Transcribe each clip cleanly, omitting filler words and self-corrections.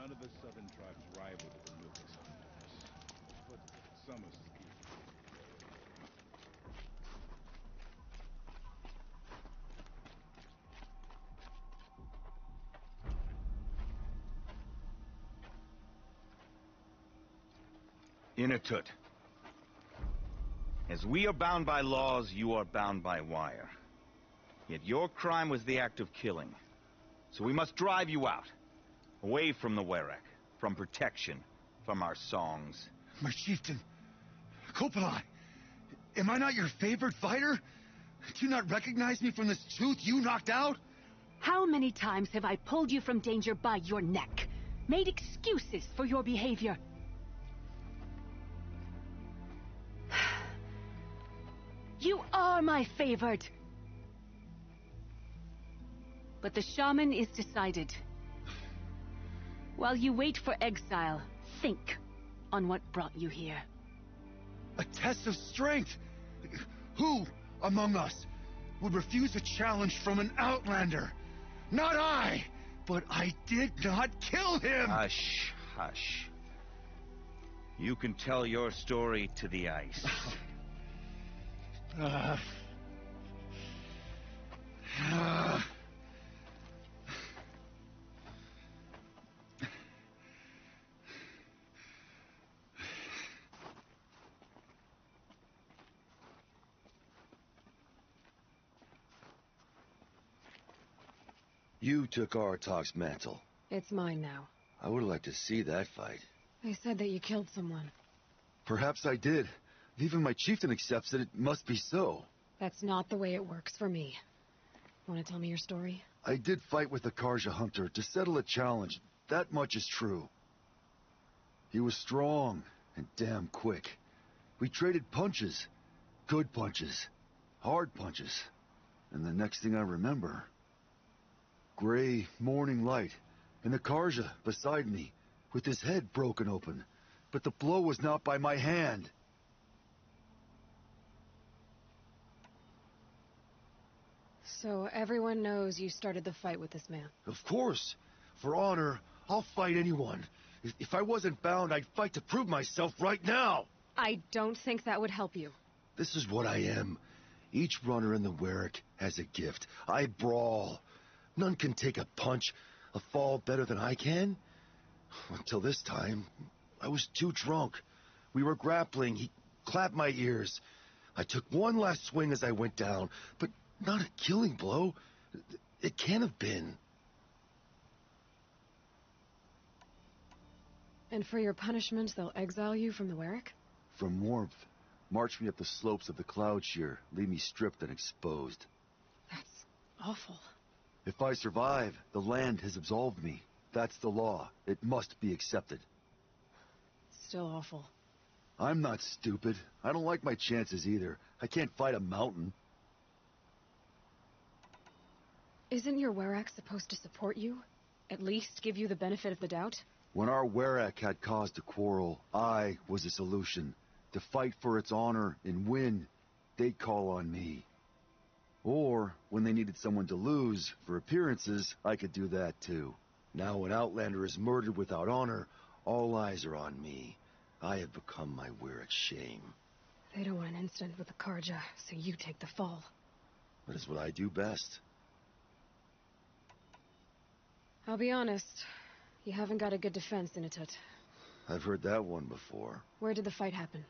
None of the southern tribes rival the Milkers hunters, but some are skilled. Inatut. As we are bound by laws, you are bound by wire. Yet your crime was the act of killing. So we must drive you out. Away from the Werek, from protection, from our songs. My chieftain, Kopalai, am I not your favorite fighter? Do you not recognize me from this tooth you knocked out? How many times have I pulled you from danger by your neck? Made excuses for your behavior? You are my favorite! But the shaman is decided. While you wait for exile, think on what brought you here. A test of strength! Who among us would refuse a challenge from an outlander? Not I! But I did not kill him! Hush, hush. You can tell your story to the ice. You took Aratok's mantle. It's mine now. I would like to see that fight. They said that you killed someone. Perhaps I did. If even my chieftain accepts it, it must be so. That's not the way it works for me. Want to tell me your story? I did fight with the Karja hunter to settle a challenge. That much is true. He was strong and damn quick. We traded punches. Good punches. Hard punches. And the next thing I remember... gray morning light, and the Karja beside me, with his head broken open. But the blow was not by my hand. So everyone knows you started the fight with this man? Of course. For honor, I'll fight anyone. If I wasn't bound, I'd fight to prove myself right now. I don't think that would help you. This is what I am. Each runner in the Werek has a gift. I brawl. None can take a punch, a fall better than I can. Until this time, I was too drunk. We were grappling. He clapped my ears. I took one last swing as I went down, but not a killing blow. It can't have been. And for your punishment, they'll exile you from the Werek? From warmth. March me up the slopes of the cloud shear. Leave me stripped and exposed. That's awful. If I survive, the land has absolved me. That's the law. It must be accepted. Still awful. I'm not stupid. I don't like my chances either. I can't fight a mountain. Isn't your Werek supposed to support you? At least give you the benefit of the doubt? When our Werek had cause to quarrel, I was the solution. To fight for its honor and win, they'd call on me. Or, when they needed someone to lose, for appearances, I could do that too. Now an outlander is murdered without honor, all eyes are on me. I have become my Werek's shame. They don't want an incident with the Karja, so you take the fall. That is what I do best. I'll be honest, you haven't got a good defense, Inatut. I've heard that one before. Where did the fight happen?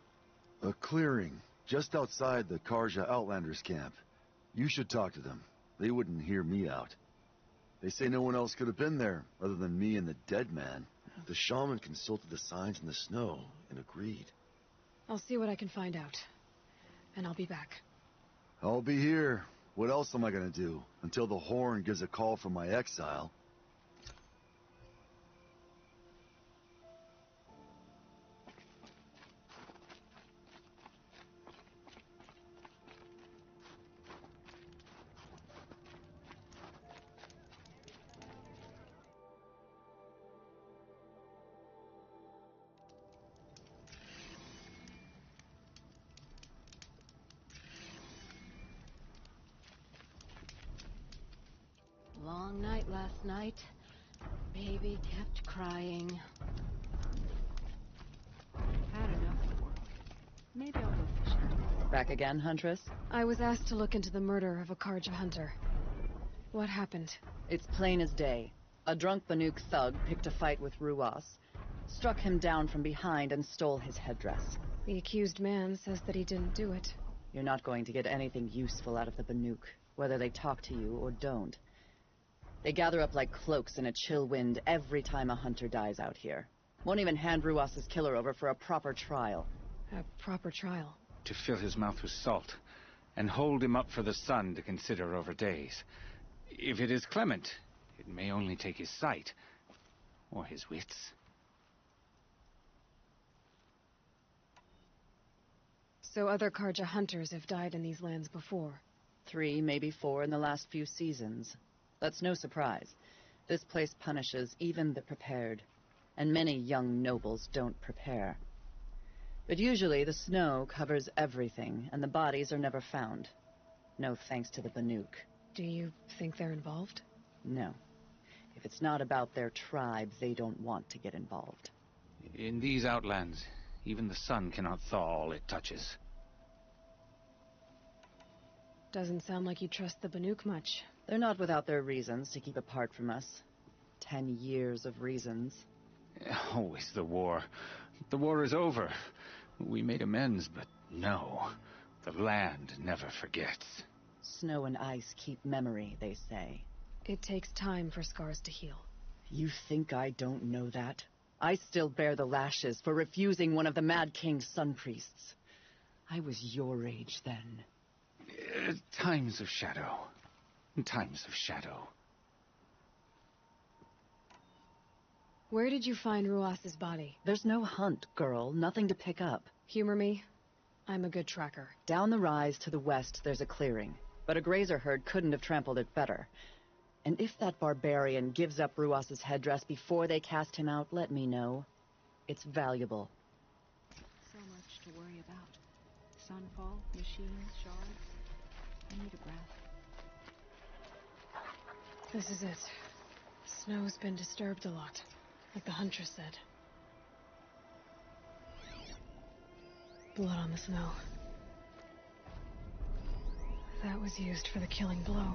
A clearing, just outside the Karja Outlanders camp. You should talk to them. They wouldn't hear me out. They say no one else could have been there, other than me and the dead man. The shaman consulted the signs in the snow and agreed. I'll see what I can find out. And I'll be back. I'll be here. What else am I gonna do? Until the horn gives a call from my exile. Long night last night. Baby kept crying. Had enough work. Maybe I'll go fishing. Back again, Huntress? I was asked to look into the murder of a Karja hunter. What happened? It's plain as day. A drunk Banuk thug picked a fight with Ruas, struck him down from behind and stole his headdress. The accused man says that he didn't do it. You're not going to get anything useful out of the Banuk, whether they talk to you or don't. They gather up like cloaks in a chill wind every time a hunter dies out here. Won't even hand Ruas's killer over for a proper trial. A proper trial? To fill his mouth with salt, and hold him up for the sun to consider over days. If it is clement, it may only take his sight, or his wits. So other Karja hunters have died in these lands before? 3, maybe 4 in the last few seasons. That's no surprise. This place punishes even the prepared, and many young nobles don't prepare. But usually the snow covers everything, and the bodies are never found. No thanks to the Banuk. Do you think they're involved? No. If it's not about their tribe, they don't want to get involved. In these outlands, even the sun cannot thaw all it touches. Doesn't sound like you trust the Banuk much. They're not without their reasons to keep apart from us. 10 years of reasons. Always the war. The war is over. We made amends, but no. The land never forgets. Snow and ice keep memory, they say. It takes time for scars to heal. You think I don't know that? I still bear the lashes for refusing one of the Mad King's sun priests. I was your age then. Times of shadow. Times of shadow. Where did you find Ruas's body? There's no hunt, girl. Nothing to pick up. Humor me. I'm a good tracker. Down the rise to the west, there's a clearing. But a grazer herd couldn't have trampled it better. And if that barbarian gives up Ruas's headdress before they cast him out, let me know. It's valuable. So much to worry about. Sunfall, machines, shards. I need a breath. This is it. Snow's been disturbed a lot, like the huntress said. Blood on the snow. That was used for the killing blow.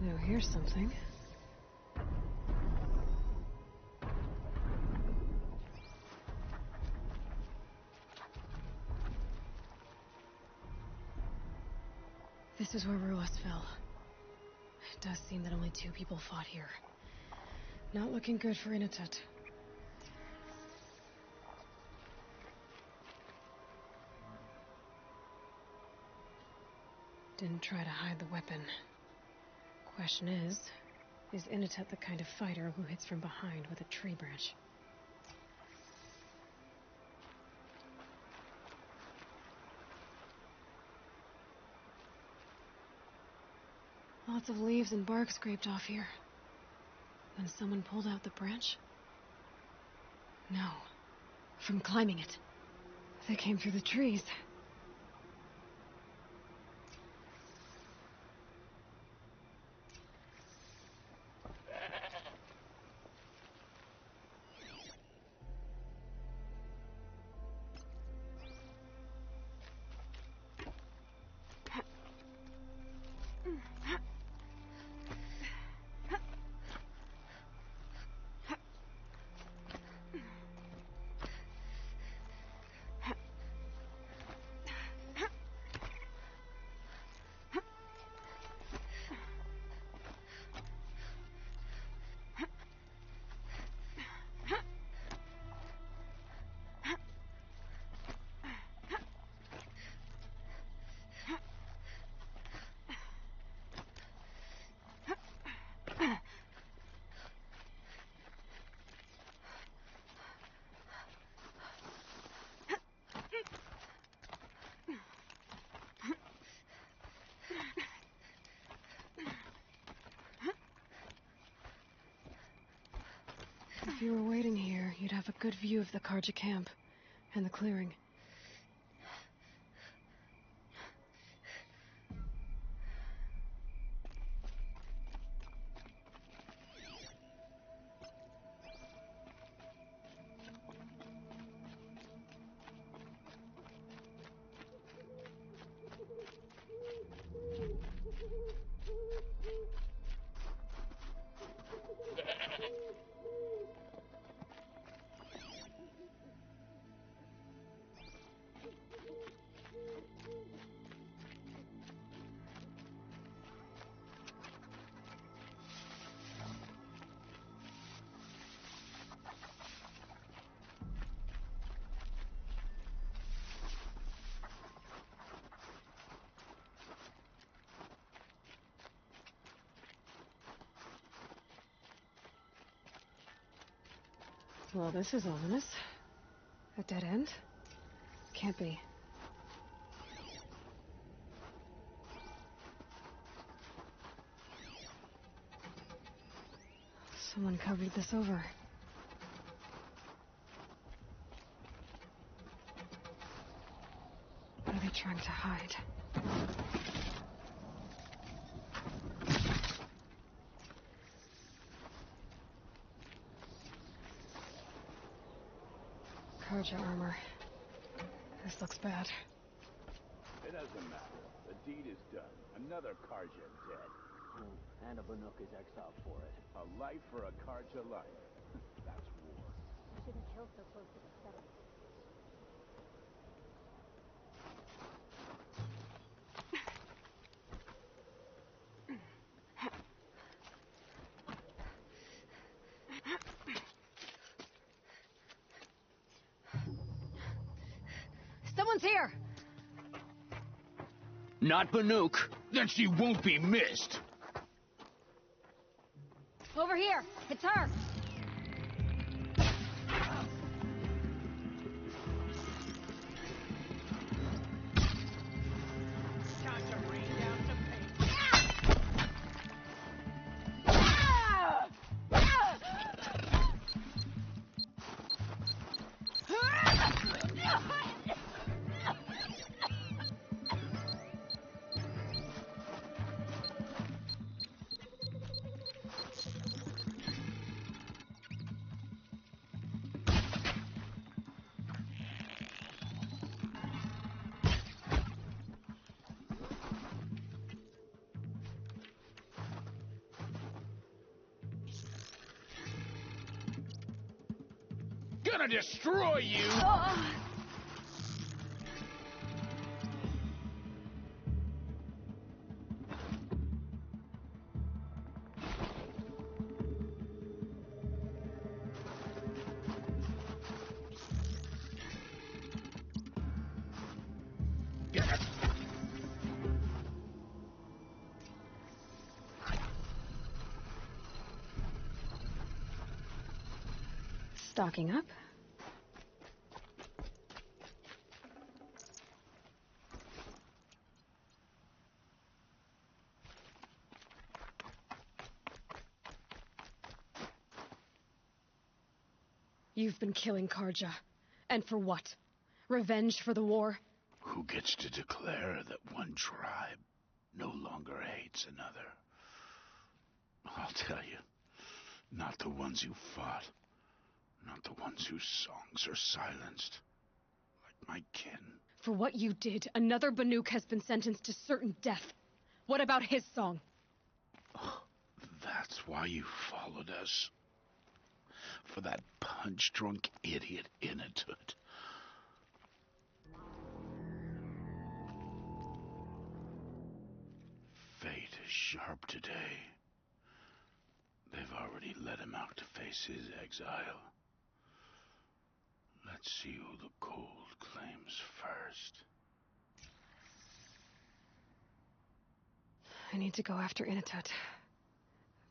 Now here's something. This is where Ruas fell. It does seem that only 2 people fought here. Not looking good for Inatut. Didn't try to hide the weapon. Question is Inatut the kind of fighter who hits from behind with a tree branch? Lots of leaves and bark scraped off here. When someone pulled out the branch? No. From climbing it. They came through the trees. If you were waiting here, you'd have a good view of the Karja camp and the clearing. Well, this is ominous. A dead end? Can't be. Someone covered this over. What are they trying to hide? Karja armor. This looks bad. It doesn't matter. The deed is done. Another Karja dead. And a Banuk is exiled for it. A life for a Karja life. That's war. Shouldn't kill so close to the settlement. Someone's here! Not Banuk. Then she won't be missed. Over here! It's her! Gonna destroy you! Stocking up. You've been killing Karja. And for what? Revenge for the war? Who gets to declare that one tribe no longer hates another? I'll tell you, not the ones who fought. Not the ones whose songs are silenced. Like my kin. For what you did, another Banuk has been sentenced to certain death. What about his song? Oh, that's why you followed us. For that punch-drunk idiot Inatut. Fate is sharp today. They've already let him out to face his exile. Let's see who the cold claims first. I need to go after Inatut.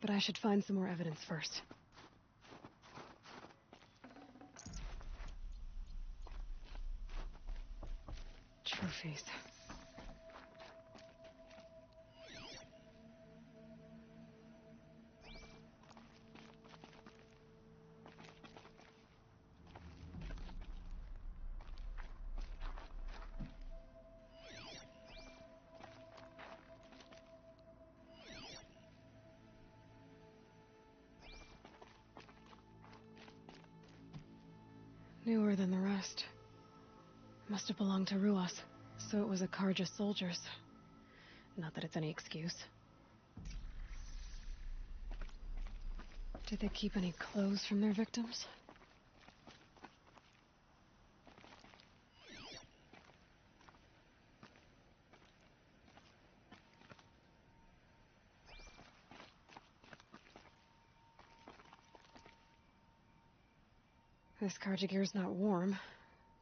But I should find some more evidence first. Trophies. Newer than the rest. Must have belonged to Ruas, so it was a Karja soldiers. Not that it's any excuse. Did they keep any clothes from their victims? This Karja gear's not warm,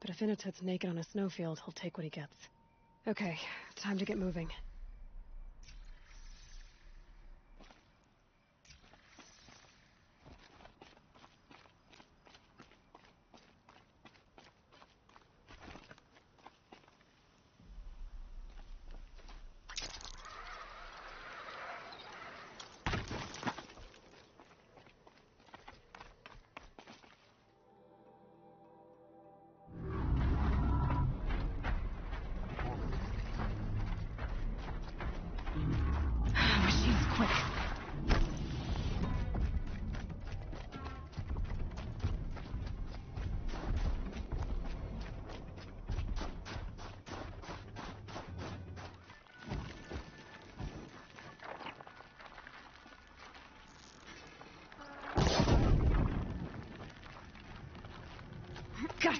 but if Inatut's naked on a snowfield, he'll take what he gets. Okay, time to get moving.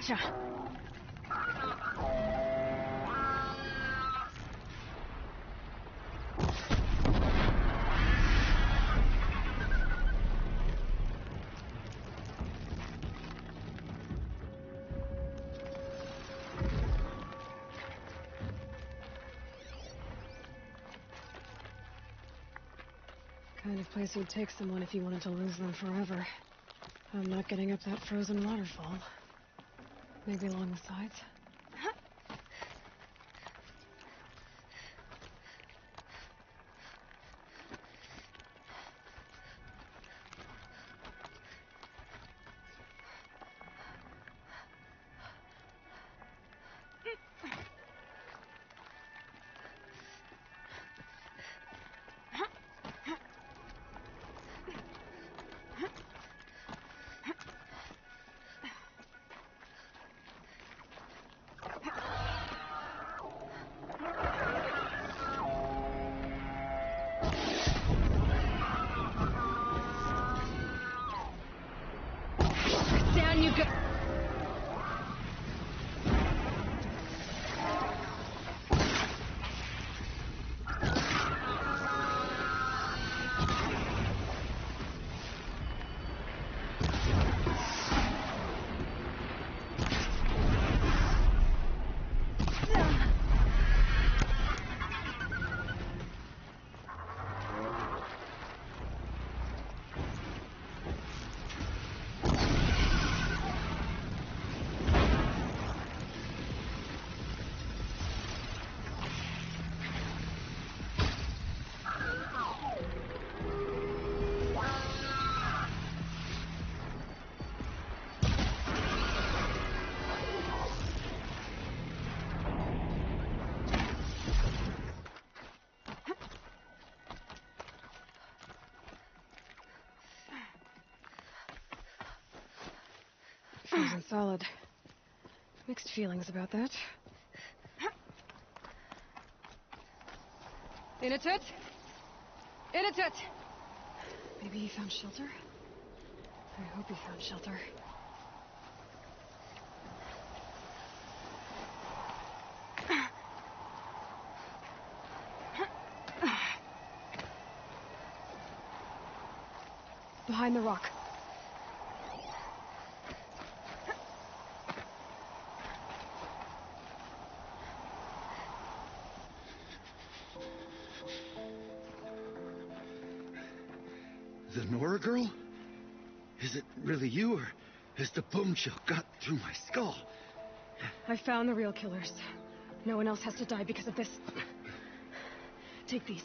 Gotcha. Kind of place you'd take someone if you wanted to lose them forever. I'm not getting up that frozen waterfall. Maybe along the sides? Down you go! Frozen solid. Mixed feelings about that. Inatut? Inatut! Maybe he found shelter? I hope he found shelter. Behind the rock. The Nora girl? Is it really you, or has the boom chill got through my skull? I found the real killers. No one else has to die because of this. Take these.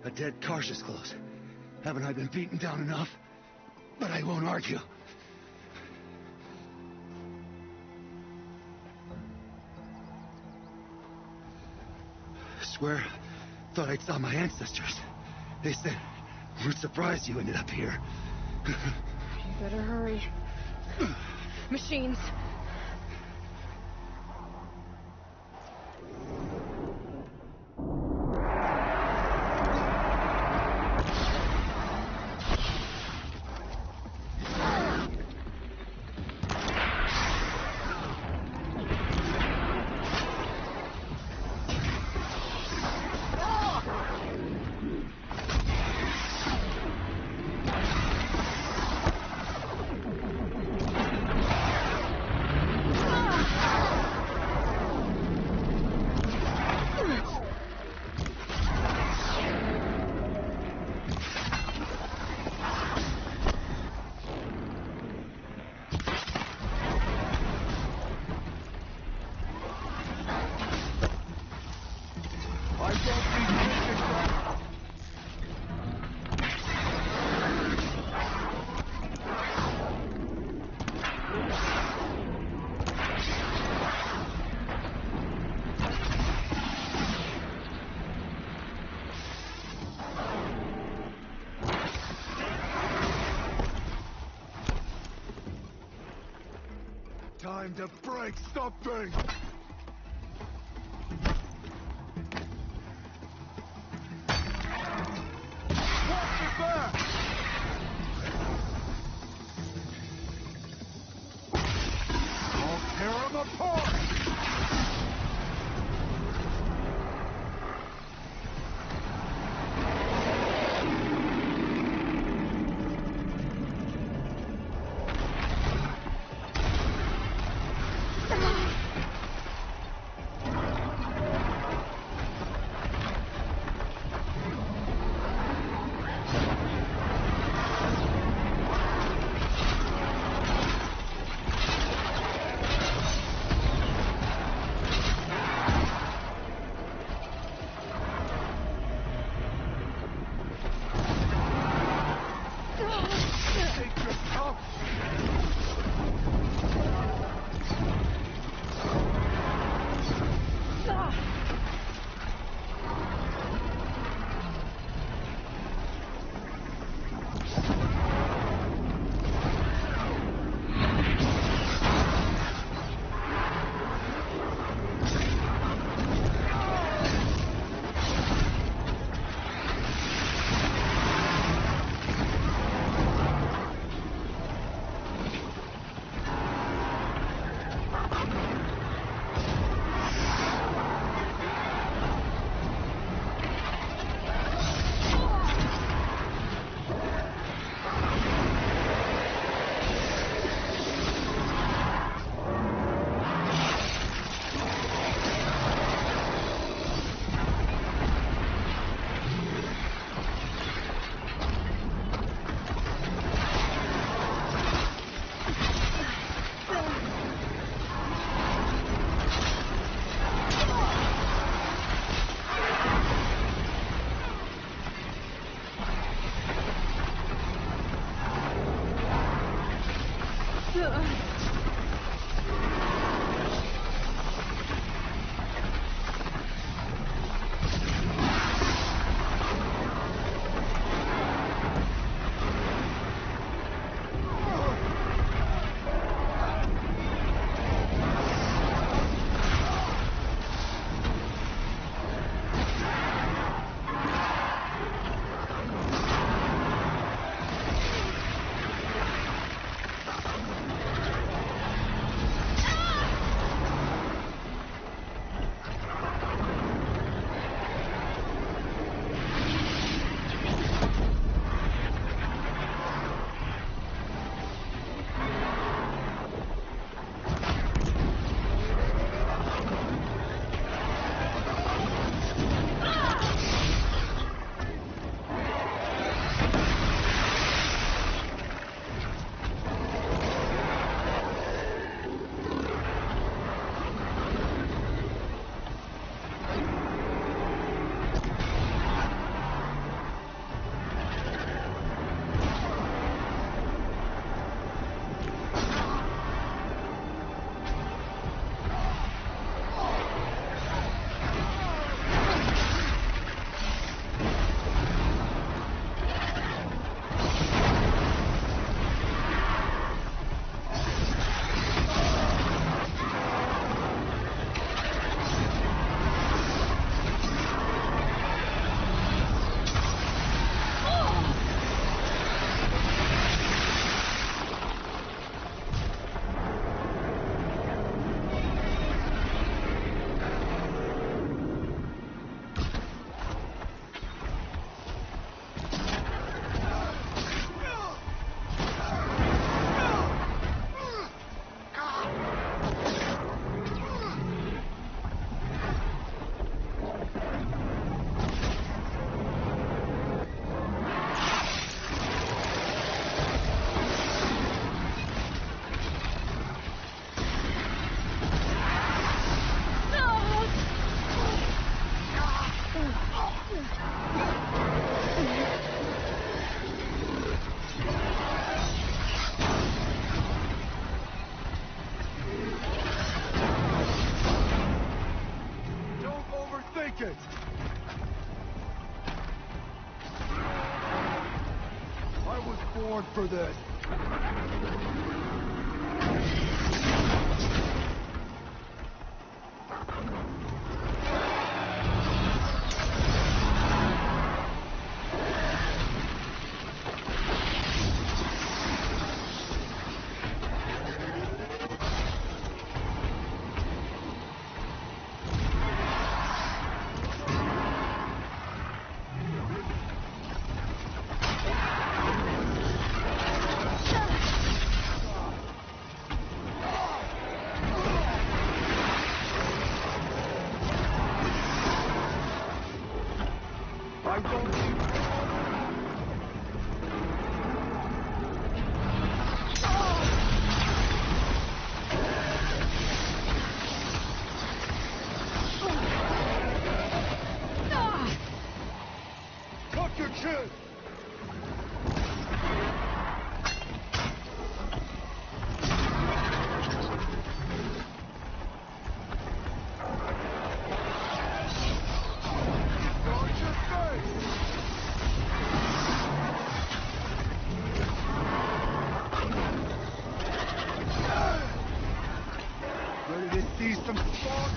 A dead Karsh's close. Haven't I been beaten down enough? But I won't argue. Swear, thought I saw my ancestors. They said, we're surprised you ended up here. You better hurry. Machines. Time to break something! Watch your back! apart! Take it! I was born for this! Tuck your chin! Ready to see some fog?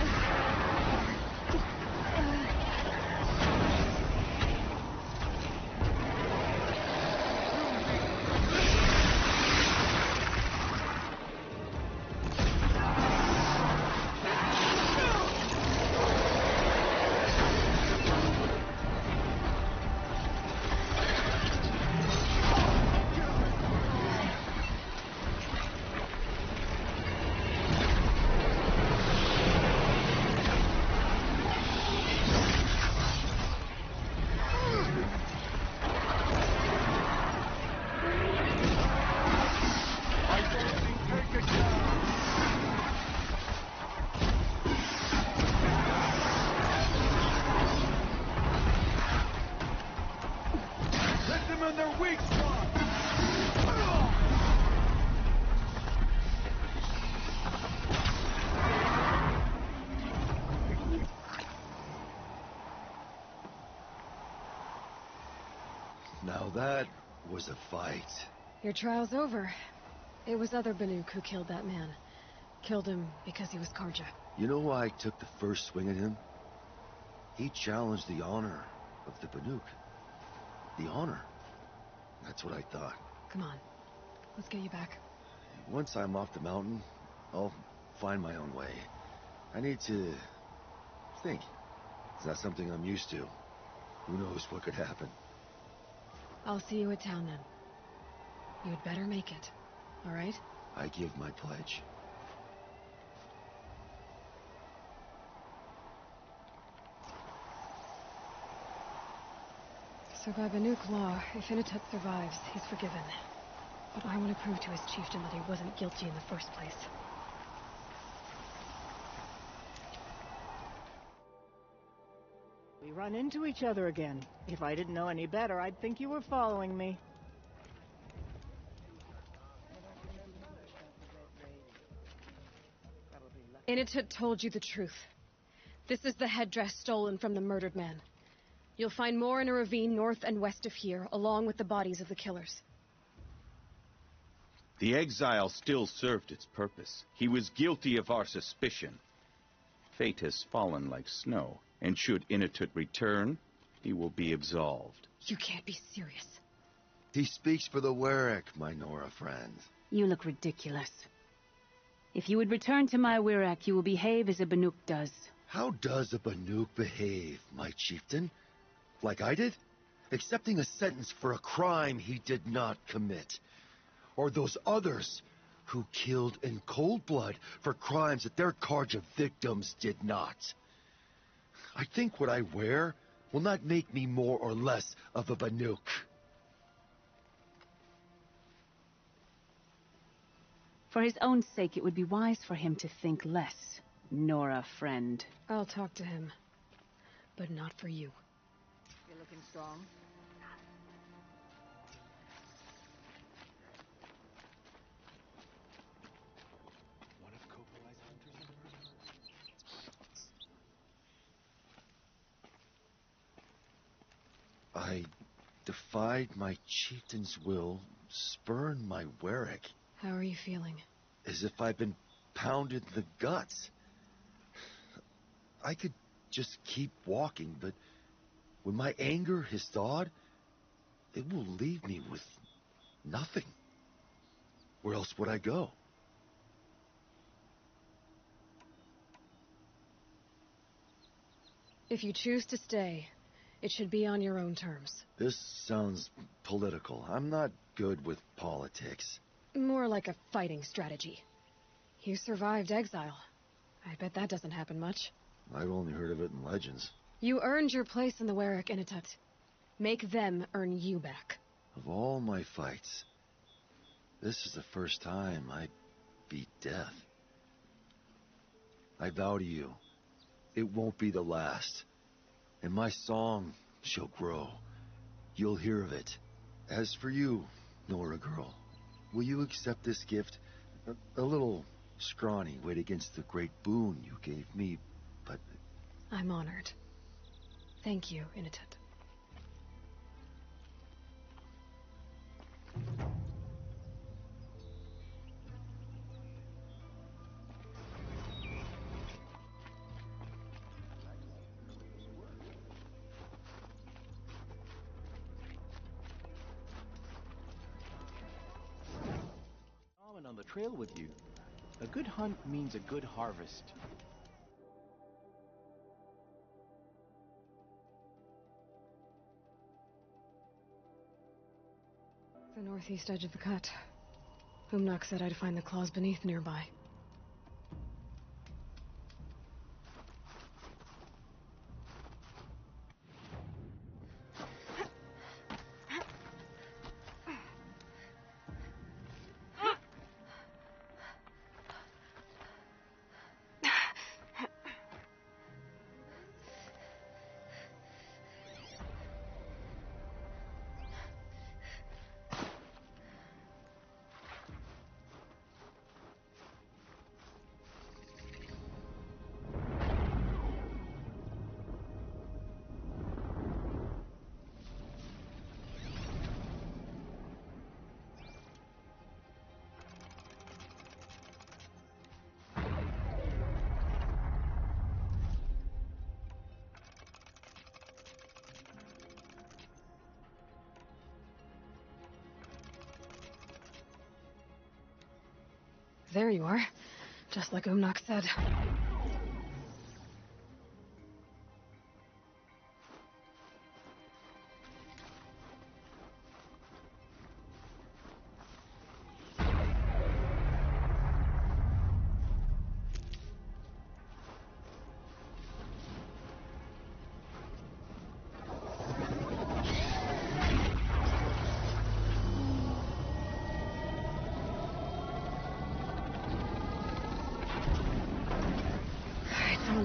In their weak spot. Now that was a fight. Your trial's over. It was other Banuk who killed that man. Killed him because he was Karja. You know why I took the first swing at him? He challenged the honor of the Banuk. The honor. That's what I thought. Come on. Let's get you back. Once I'm off the mountain, I'll find my own way. I need to think. It's not something I'm used to. Who knows what could happen? I'll see you at town then. You'd better make it. All right? I give my pledge. So by Banuk law, if Inatut survives, he's forgiven. But I want to prove to his chieftain that he wasn't guilty in the first place. We run into each other again. If I didn't know any better, I'd think you were following me. Inatut told you the truth. This is the headdress stolen from the murdered man. You'll find more in a ravine north and west of here, along with the bodies of the killers. The exile still served its purpose. He was guilty of our suspicion. Fate has fallen like snow, and should Inatut return, he will be absolved. You can't be serious. He speaks for the Warwick, my Nora friend. You look ridiculous. If you would return to my Wirrak, you will behave as a Banuk does. How does a Banuk behave, my chieftain? Like I did? Accepting a sentence for a crime he did not commit. Or those others who killed in cold blood for crimes that their Karja victims did not. I think what I wear will not make me more or less of a Banuk. For his own sake, it would be wise for him to think less, Nora friend. I'll talk to him. But not for you. You're looking strong. I defied my chieftain's will, spurned my Warwick. How are you feeling? As if I've been pounded in the guts. I could just keep walking, but when my anger has thawed, it will leave me with nothing. Where else would I go? If you choose to stay, it should be on your own terms. This sounds political. I'm not good with politics. More like a fighting strategy. You survived exile. I bet that doesn't happen much. I've only heard of it in legends. You earned your place in the Warwick, Inatut. Make them earn you back. Of all my fights, this is the first time I beat death. I vow to you, it won't be the last. And my song shall grow. You'll hear of it. As for you, Nora girl, will you accept this gift? A little scrawny weighed against the great boon you gave me, but... I'm honored. Thank you, Inatut. On the trail with you. A good hunt means a good harvest. The northeast edge of the cut. Umnak said I'd find the claws beneath nearby. There you are. Just like Umnak said.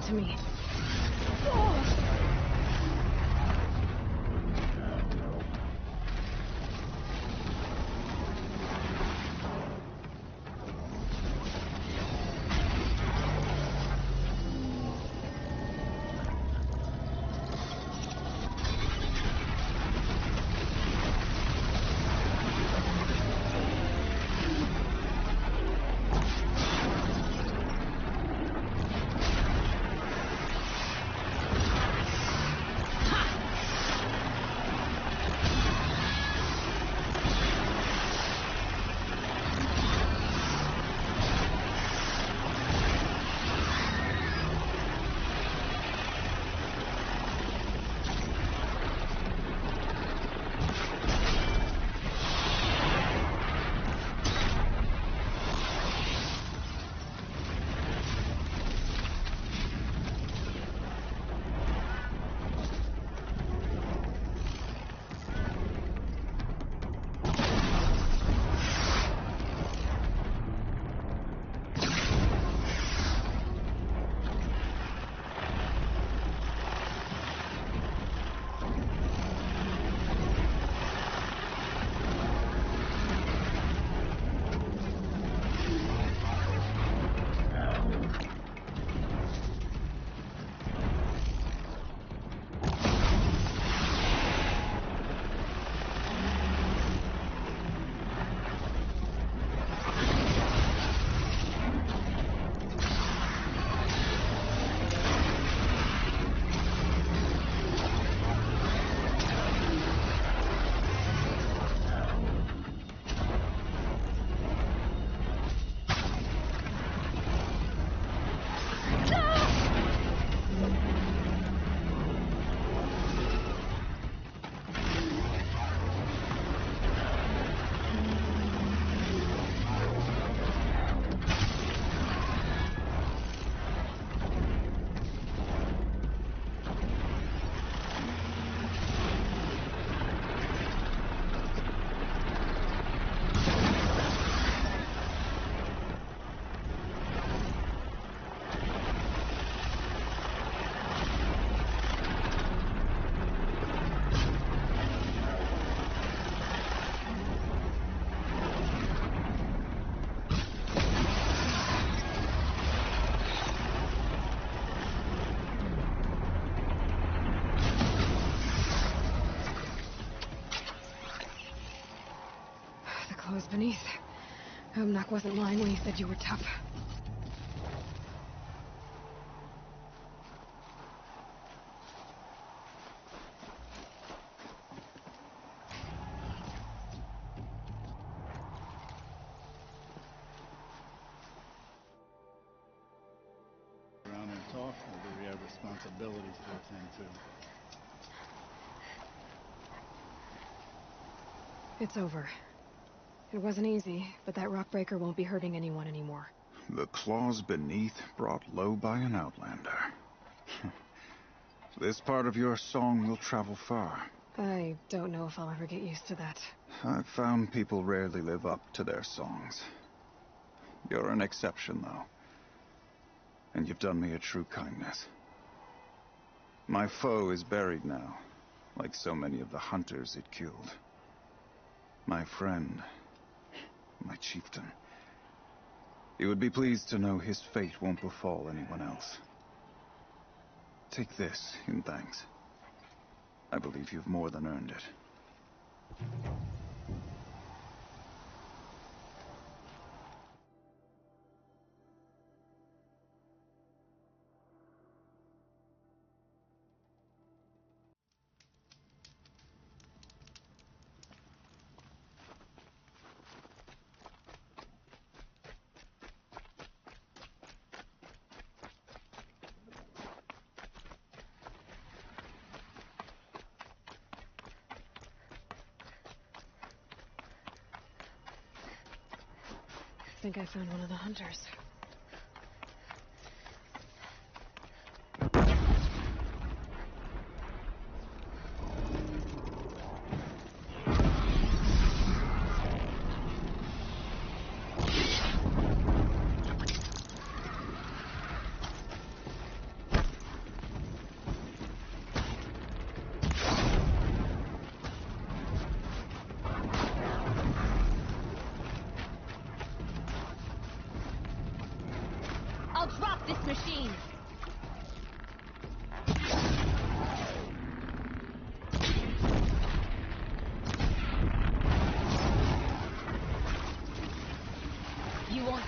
To me. Japanese. Umnak wasn't lying when he said you were tough. Around and talk, or do we have responsibilities to attend to? It's over. It wasn't easy, but that rockbreaker won't be hurting anyone anymore. The claws beneath brought low by an outlander. This part of your song will travel far. I don't know if I'll ever get used to that. I've found people rarely live up to their songs. You're an exception, though. And you've done me a true kindness. My foe is buried now, like so many of the hunters it killed. My friend, my chieftain. You would be pleased to know his fate won't befall anyone else. Take this in thanks. I believe you've more than earned it. I think I found one of the hunters. I'll drop this machine. You won't.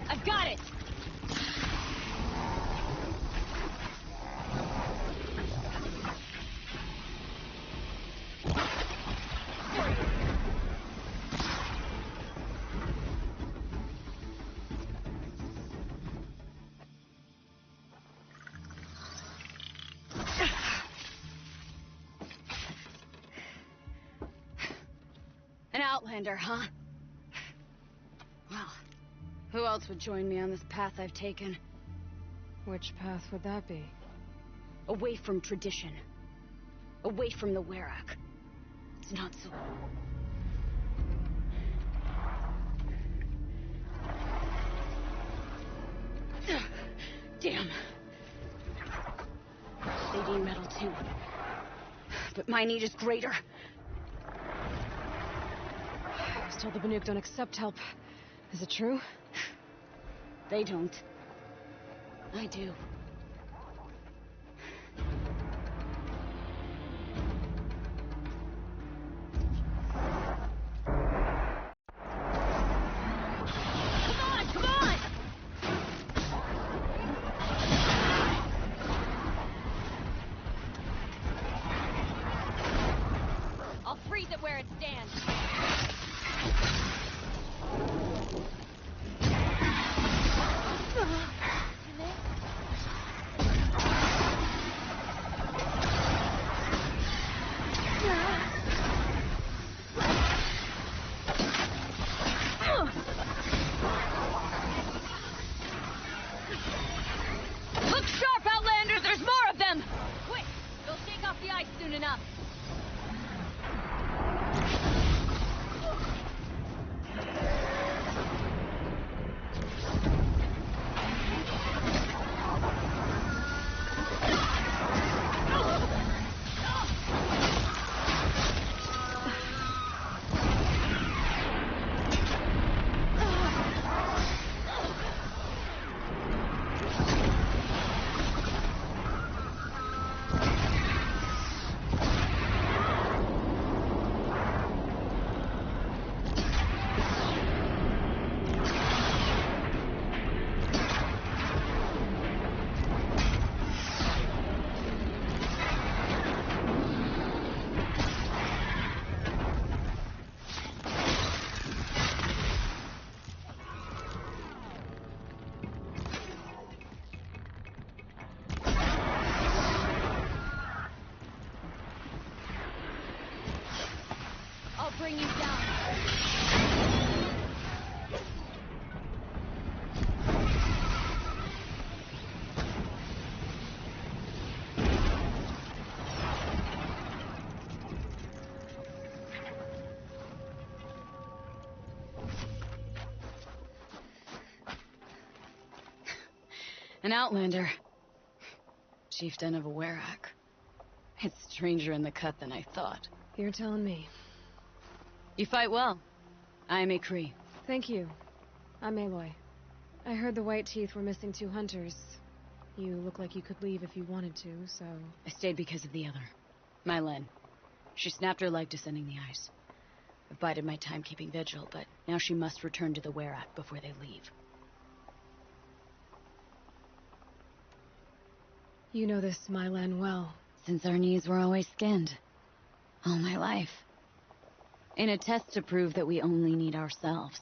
I've got it. An outlander, huh? Well, who else would join me on this path I've taken? Which path would that be? Away from tradition. Away from the Werak. It's not so... Damn. They need metal too. But my need is greater. I was told the Banuk don't accept help. Is it true? They don't. I do. Come on! I'll freeze it where it stands. Look sharp, Outlanders! There's more of them! Quick! They'll shake off the ice soon enough. bring you down. An outlander. Chieftain of a Werak. It's stranger in the cut than I thought. You're telling me. You fight well. I am a Cree. Thank you. I'm Aloy. I heard the White Teeth were missing 2 hunters. You look like you could leave if you wanted to, so... I stayed because of the other. Mylen. She snapped her leg descending the ice. I bided my time keeping vigil, but now she must return to the Werak before they leave. You know this Mylen well. Since our knees were always skinned. All my life. In a test to prove that we only need ourselves.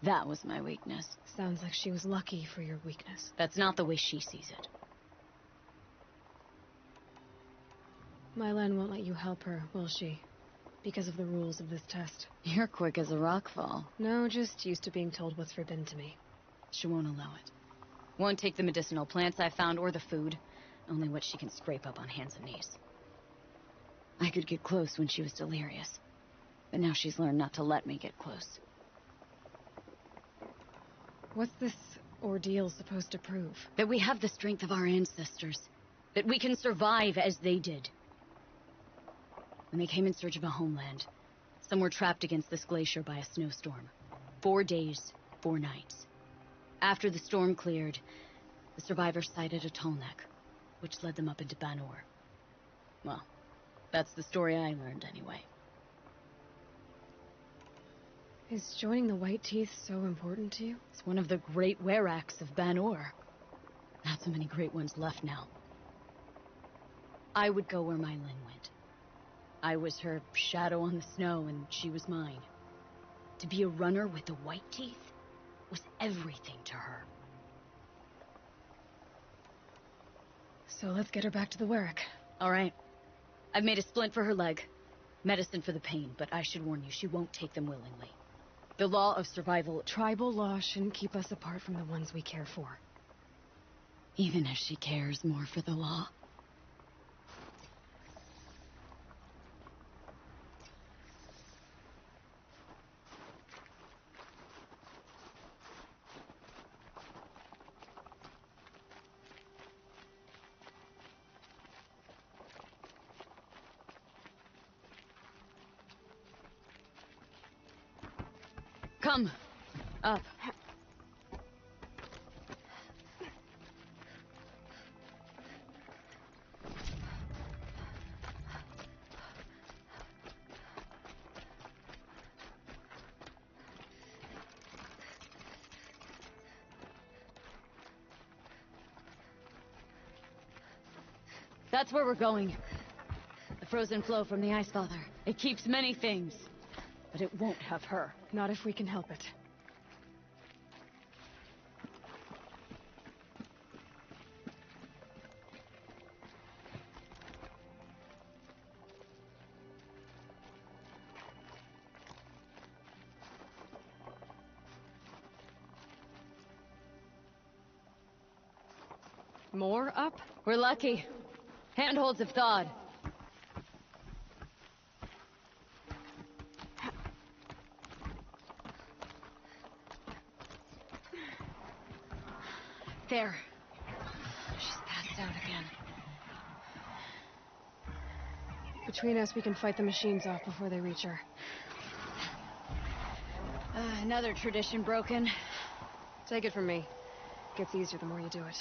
That was my weakness. Sounds like she was lucky for your weakness. That's not the way she sees it. Mylen won't let you help her, will she? Because of the rules of this test. You're quick as a rockfall. No, just used to being told what's forbidden to me. She won't allow it. Won't take the medicinal plants I found or the food. Only what she can scrape up on hands and knees. I could get close when she was delirious. But now she's learned not to let me get close. What's this ordeal supposed to prove? That we have the strength of our ancestors. That we can survive as they did. When they came in search of a homeland, some were trapped against this glacier by a snowstorm. 4 days, 4 nights. After the storm cleared, the survivors sighted a tall neck, which led them up into Banor. Well, that's the story I learned anyway. Is joining the White Teeth so important to you? It's one of the great Weraks of Banor. Not so many great ones left now. I would go where Mylen went. I was her shadow on the snow, and she was mine. To be a runner with the White Teeth was everything to her. So let's get her back to the Werak. All right. I've made a splint for her leg. Medicine for the pain, but I should warn you, she won't take them willingly. The law of survival... Tribal law shouldn't keep us apart from the ones we care for. Even if she cares more for the law. Come. Up. That's where we're going. The frozen flow from the Ice Father. It keeps many things, but it won't have her. Not if we can help it. More up? We're lucky. Handholds have thawed. There. She's passed out again. Between us, we can fight the machines off before they reach her. Another tradition broken. Take it from me. Gets easier the more you do it.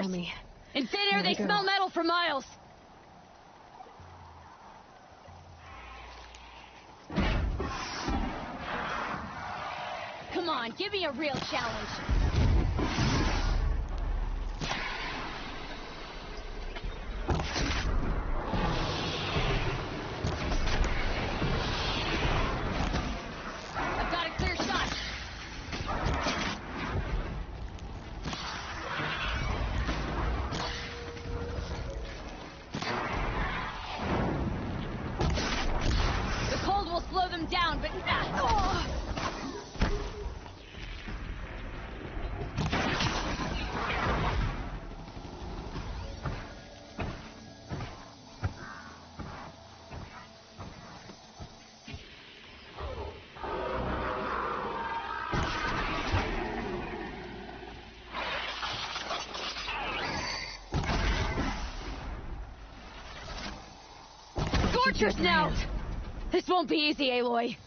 doors! Follow me. In thin air, Here we they go. smell metal for miles. Come on, give me a real challenge. I've got a clear shot. The cold will slow them down, but... Scorchers now! This won't be easy, Aloy.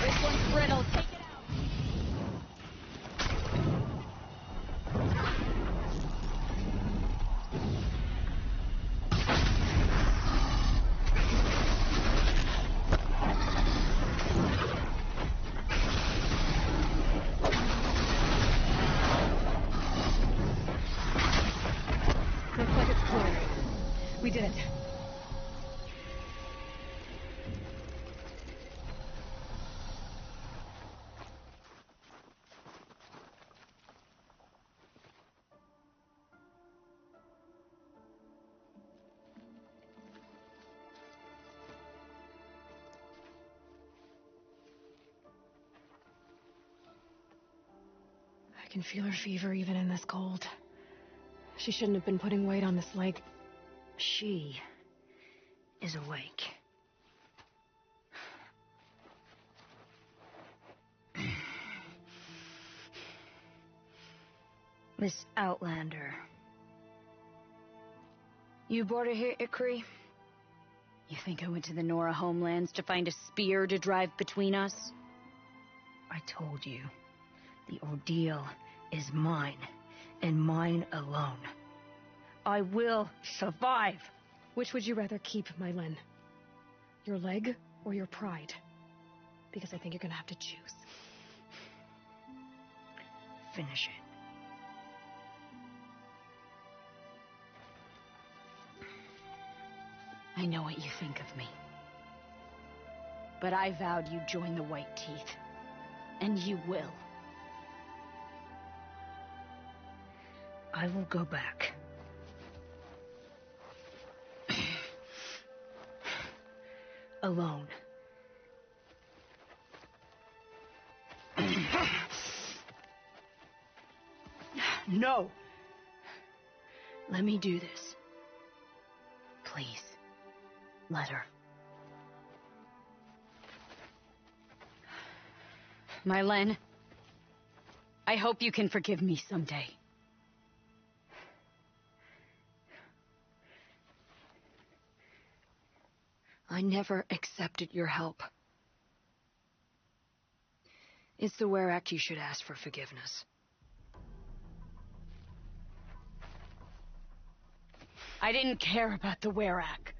This one's brittle. Take it out. Looks like it's clear. We did it. I can feel her fever even in this cold. She shouldn't have been putting weight on this leg. She is awake. Miss Outlander. You brought her here, Ikri? You think I went to the Nora homelands to find a spear to drive between us? I told you. The ordeal is mine, and mine alone. I will survive. Which would you rather keep, Mylen? Your leg or your pride? Because I think you're gonna have to choose. Finish it. I know what you think of me. But I vowed you'd join the White Teeth. And you will. I will go back. Alone. No! Let me do this. Please. Let her. Mylen, I hope you can forgive me someday. I never accepted your help. It's the Werak you should ask for forgiveness. I didn't care about the Werak.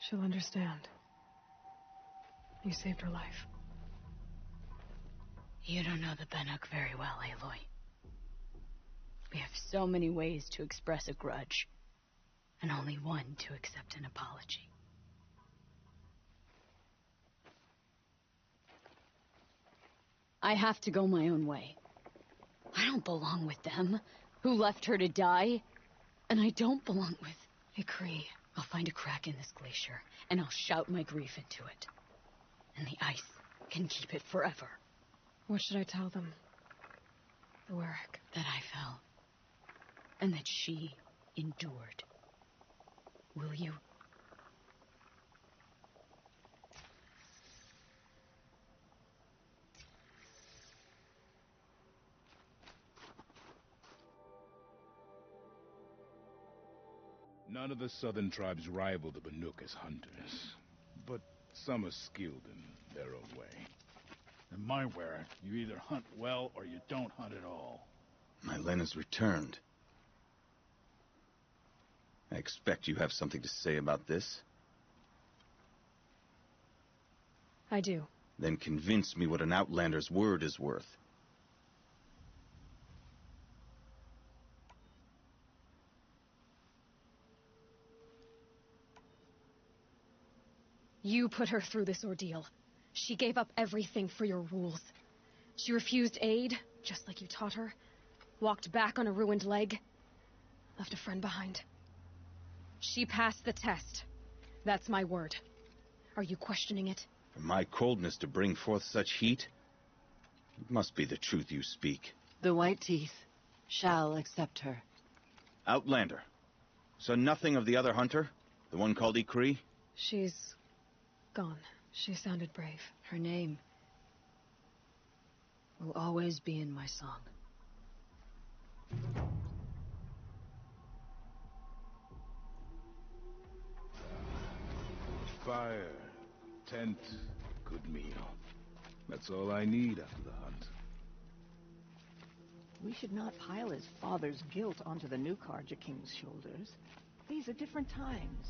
She'll understand. You saved her life. You don't know the Banuk very well, Aloy. We have so many ways to express a grudge, and only one to accept an apology. I have to go my own way. I don't belong with them, who left her to die. And I don't belong with Ikri. I'll find a crack in this glacier, and I'll shout my grief into it. And the ice can keep it forever. What should I tell them? The Warwick. That I fell. And that she endured. Will you? None of the southern tribes rival the Banuk as hunters, but some are skilled in their own way. In my Warwick, you either hunt well or you don't hunt at all. My Lena's returned. I expect you have something to say about this. I do. Then convince me what an outlander's word is worth. You put her through this ordeal. She gave up everything for your rules. She refused aid, just like you taught her. Walked back on a ruined leg. Left a friend behind. She passed the test. That's my word. Are you questioning it? For my coldness to bring forth such heat? It must be the truth you speak. The White Teeth shall accept her. Outlander. So nothing of the other hunter? The one called Ikri? She's gone. She sounded brave. Her name will always be in my song. Fire, tent, good meal. That's all I need after the hunt. We should not pile his father's guilt onto the new Karja King's shoulders. These are different times.